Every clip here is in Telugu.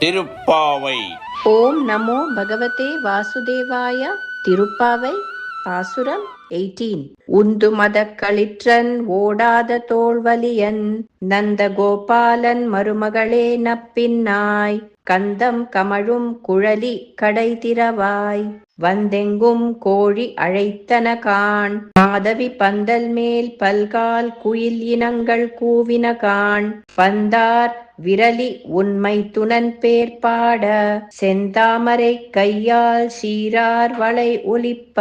திருப்பாவை. ஓம் நமோ பகவதே வாசுதேவாய. திருப்பாவை பாசுரம் 18. உந்து மதக்களிற்றன் ஓடாத தோள்வலியன் நந்த கோபாலன் மருமகளே நப்பின்னாய் கந்தம் கமழும் குழலி கடை திறவாய் வந்தெங்கும் கோழி அழைத்தன காண் மாதவி பந்தல் மேல் பல்கால் குயில் இனங்கள் கூவின காண் பந்தார் விரலி உண்மை துணன் பேர் பாட செந்தாமரை கையால் சீரார் வளை ஒலிப்ப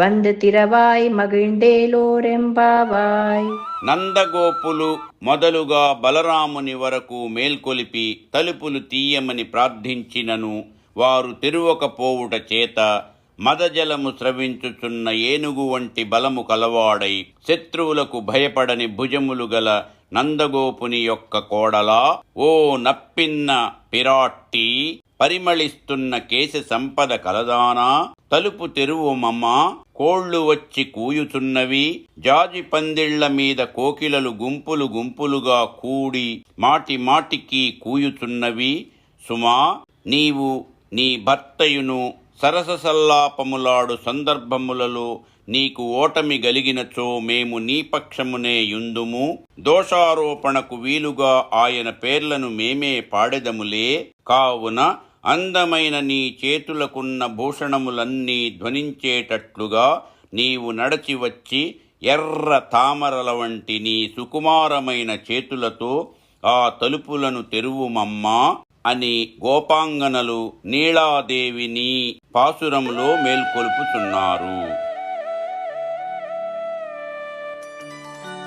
வந்து திறவாய் మగిழ்ండేలోరెంబావాయ్. నందగోపులు మొదలుగా బలరాముని వరకు మేల్కొలిపి తలుపులు తీయమని ప్రార్థించినను వారు తెరువకపోవుట చేత మదజలము స్రవించుచున్న ఏనుగు వంటి బలము కలవాడై శత్రువులకు భయపడని భుజములు గల నందగోపుని యొక్క కోడలా, ఓ నప్పిన్న పిరాట్టి, పరిమళిస్తున్న కేశ సంపద కలదానా, తలుపు తెరువుమమ్మా, కోళ్లు వచ్చి కూయుచున్నవి, జాజి పందిళ్ల మీద కోకిలలు గుంపులు గుంపులుగా కూడి మాటి మాటికి కూయుచున్నవి. సుమా, నీవు నీ భర్తయును సరససల్లాపములాడు సందర్భములలో నీకు ఓటమి గలిగినచో మేము నీ పక్షమునే యుందుము. దోషారోపణకు వీలుగా ఆయన పేర్లను మేమే పాడెదములే. కావున అందమైన నీ చేతులకున్న భూషణములన్నీ ధ్వనించేటట్లుగా నీవు నడచి వచ్చి ఎర్ర తామరల వంటి నీ సుకుమారమైన చేతులతో ఆ తలుపులను తెరువుమమ్మా అని గోపాంగనలు నీళాదేవిని పాసురములో మేల్కొల్పుతున్నారు.